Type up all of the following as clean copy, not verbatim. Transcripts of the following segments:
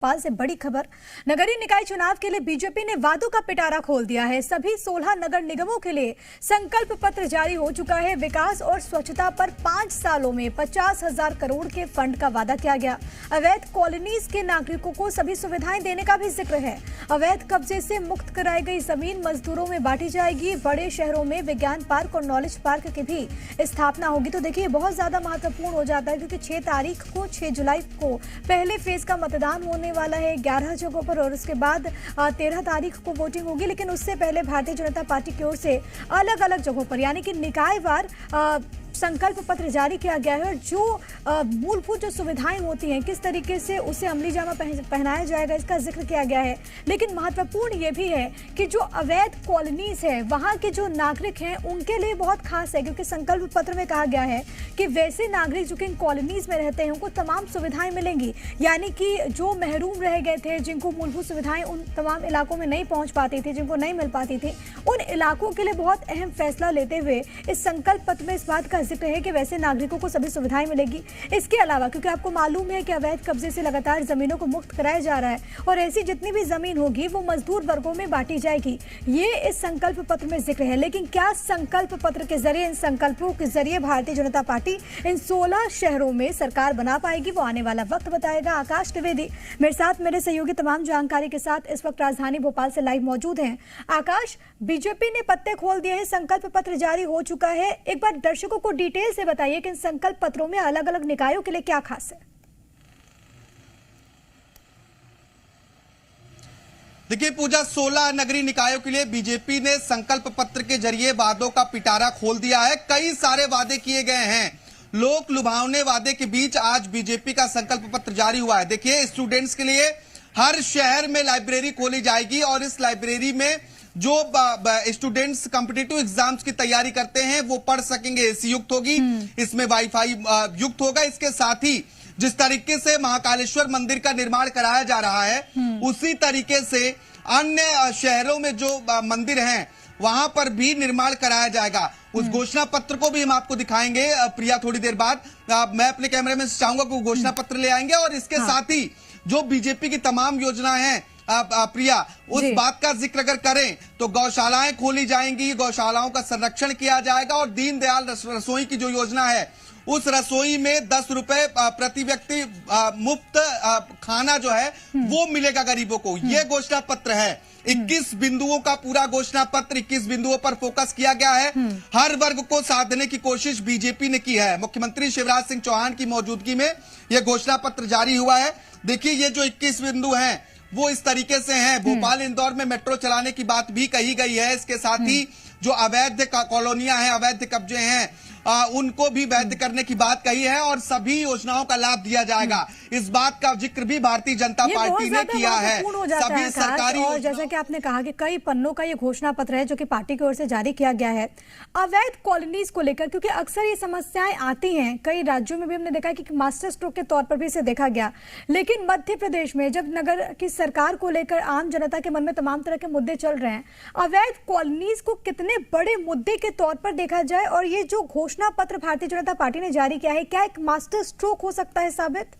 भोपाल से बड़ी खबर। नगरीय निकाय चुनाव के लिए बीजेपी ने वादों का पिटारा खोल दिया है। सभी 16 नगर निगमों के लिए संकल्प पत्र जारी हो चुका है। विकास और स्वच्छता पर 5 सालों में 50,000 करोड़ के फंड का वादा किया गया। अवैध कॉलोनीज के नागरिकों को सभी सुविधाएं देने का भी जिक्र है। अवैध कब्जे से मुक्त कराई गई जमीन मजदूरों में बांटी जाएगी। बड़े शहरों में विज्ञान पार्क और नॉलेज पार्क की भी स्थापना होगी। तो देखिए, बहुत ज्यादा महत्वपूर्ण हो जाता है क्योंकि 6 जुलाई को पहले फेज का मतदान होने वाला है 11 जगहों पर और उसके बाद 13 तारीख को वोटिंग होगी। लेकिन उससे पहले भारतीय जनता पार्टी की ओर से अलग अलग जगहों पर यानी कि निकायवार संकल्प पत्र जारी किया गया है और जो मूलभूत जो सुविधाएं होती हैं किस तरीके से उसे अमली जामा पहनाया जाएगा इसका जिक्र किया गया है। लेकिन महत्वपूर्ण ये भी है कि जो अवैध कॉलोनीज है वहां के जो नागरिक हैं उनके लिए बहुत खास है क्योंकि संकल्प पत्र में कहा गया है कि वैसे नागरिक जो कि इन कॉलोनीज में रहते हैं उनको तमाम सुविधाएं मिलेंगी। यानी कि जो महरूम रह गए थे, जिनको मूलभूत सुविधाएं उन तमाम इलाकों में नहीं पहुंच पाती थी, जिनको नहीं मिल पाती थी, उन इलाकों के लिए बहुत अहम फैसला लेते हुए इस संकल्प पत्र में इस बात का जिक्र है कि वैसे नागरिकों को सभी सुविधाएं मिलेगी। इसके अलावा क्योंकि आपको मालूम है कि अवैध कब्जे से लगातार जमीनों को मुक्त कराया जा रहा है और ऐसी जितनी भी जमीन होगी वो मजदूर वर्गों में बांटी जाएगी। ये इस संकल्प पत्र में जिक्र है। लेकिन क्या संकल्प पत्र के जरिए, इन संकल्पों के जरिए भारतीय जनता पार्टी इन 16 शहरों में सरकार बना पाएगी, वो आने वाला वक्त बताएगा। आकाश त्रिवेदी मेरे साथ, मेरे सहयोगी तमाम जानकारी के साथ इस वक्त राजधानी भोपाल से लाइव मौजूद हैं। आकाश, बीजेपी ने पत्ते खोल दिए हैं, संकल्प पत्र जारी हो चुका है। एक बार दर्शकों को डिटेल से बताइए कि इन संकल्प पत्रों में अलग अलग निकायों के लिए क्या खास है। देखिए पूजा, 16 नगरीय निकायों के लिए बीजेपी ने संकल्प पत्र के जरिए वादों का पिटारा खोल दिया है। कई सारे वादे किए गए हैं। लोक लुभावने वादे के बीच आज बीजेपी का संकल्प पत्र जारी हुआ है। देखिए, स्टूडेंट्स के लिए हर शहर में लाइब्रेरी खोली जाएगी और इस लाइब्रेरी में जो स्टूडेंट्स कॉम्पिटिटिव एग्जाम्स की तैयारी करते हैं वो पढ़ सकेंगे। एसी युक्त होगी, इसमें वाईफाई युक्त होगा। इसके साथ ही जिस तरीके से महाकालेश्वर मंदिर का निर्माण कराया जा रहा है उसी तरीके से अन्य शहरों में जो मंदिर हैं वहां पर भी निर्माण कराया जाएगा। उस घोषणा पत्र को भी हम आपको दिखाएंगे प्रिया थोड़ी देर बाद। मैं अपने कैमरे में चाहूंगा कि वो घोषणा पत्र ले आएंगे और इसके साथ ही जो बीजेपी की तमाम योजनाएं हैं प्रिया, उस बात का जिक्र अगर करें तो गौशालाएं खोली जाएंगी, गौशालाओं का संरक्षण किया जाएगा और दीनदयाल रसोई की जो योजना है उस रसोई में 10 रुपए प्रति व्यक्ति मुफ्त खाना जो है वो मिलेगा गरीबों को। ये घोषणा पत्र है। 21 बिंदुओं का पूरा घोषणा पत्र, 21 बिंदुओं पर फोकस किया गया है। हर वर्ग को साधने की कोशिश बीजेपी ने की है। मुख्यमंत्री शिवराज सिंह चौहान की मौजूदगी में यह घोषणा पत्र जारी हुआ है। देखिए, ये जो 21 बिंदु हैं वो इस तरीके से हैं। भोपाल इंदौर में मेट्रो चलाने की बात भी कही गई है। इसके साथ ही जो अवैध कॉलोनियां हैं, अवैध कब्जे हैं, उनको भी वैध करने की बात कही है और सभी योजनाओं का लाभ दिया जाएगा। इस बात का जिक्र भी भारतीय जनता पार्टी ने किया है। सभी सरकारी और जैसा कि आपने कहा कि कई पन्नों का ये घोषणा पत्र है जो कि पार्टी की ओर से जारी किया गया है अवैध कॉलोनीज को लेकर, क्योंकि अक्सर ये समस्याएं आती हैं। कई राज्यों में भी हमने देखा कि मास्टर स्ट्रोक के तौर पर भी इसे देखा गया। लेकिन मध्य प्रदेश में जब नगर की सरकार को लेकर आम जनता के मन में तमाम तरह के मुद्दे चल रहे हैं, अवैध कॉलोनीज को कितने बड़े मुद्दे के तौर पर देखा जाए और ये जो घोषणा पत्र भारतीय जनता पार्टी ने जारी किया है, क्या एक मास्टर स्ट्रोक हो सकता है साबित?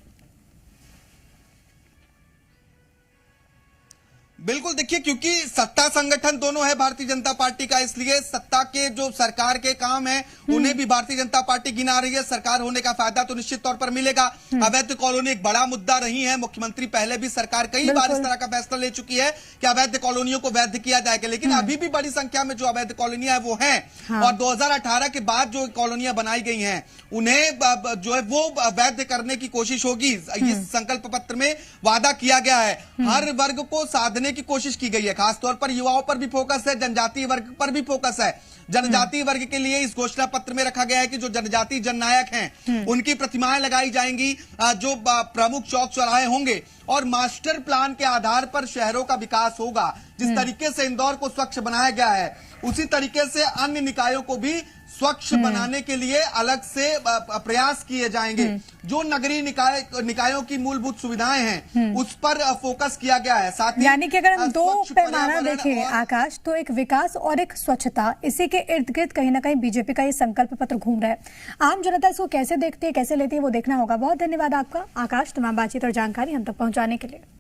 बिल्कुल। देखिए, क्योंकि सत्ता संगठन दोनों है भारतीय जनता पार्टी का, इसलिए सत्ता के जो सरकार के काम है उन्हें भी भारतीय जनता पार्टी गिना रही है। सरकार होने का फायदा तो निश्चित तौर पर मिलेगा। अवैध कॉलोनी एक बड़ा मुद्दा रही है। मुख्यमंत्री पहले भी सरकार कई बार इस तरह का फैसला ले चुकी है कि अवैध कॉलोनियों को वैध किया जाएगा। लेकिन अभी भी बड़ी संख्या में जो अवैध कॉलोनियां है वो हैं और 2018 के बाद जो कॉलोनियां बनाई गई हैं उन्हें जो है वो वैध करने की कोशिश होगी। इस संकल्प पत्र में वादा किया गया है। हर वर्ग को साधने की कोशिश की गई है। खासतौर पर युवाओं पर भी फोकस है, जनजातीय वर्ग पर भी फोकस है। जनजातीय वर्ग के लिए इस घोषणा पत्र में रखा गया है कि जो जनजातीय जननायक हैं उनकी प्रतिमाएं लगाई जाएंगी, जो प्रमुख चौक चौराहे होंगे और मास्टर प्लान के आधार पर शहरों का विकास होगा। जिस तरीके से इंदौर को स्वच्छ बनाया गया है उसी तरीके से अन्य निकायों को भी स्वच्छ बनाने के लिए अलग से प्रयास किए जाएंगे। जो नगरीय निकायों की मूलभूत सुविधाएं हैं उस पर फोकस किया गया है। साथ ही यानी कि अगर हम दो पैमाना देखें आकाश, तो एक विकास और एक स्वच्छता, इसी के इर्द गिर्द कहीं ना कहीं बीजेपी का ये संकल्प पत्र घूम रहा है। आम जनता इसको कैसे देखती है, कैसे लेती है, वो देखना होगा। बहुत धन्यवाद आपका आकाश, तमाम बातचीत और जानकारी हम तक पहुंचाने के लिए।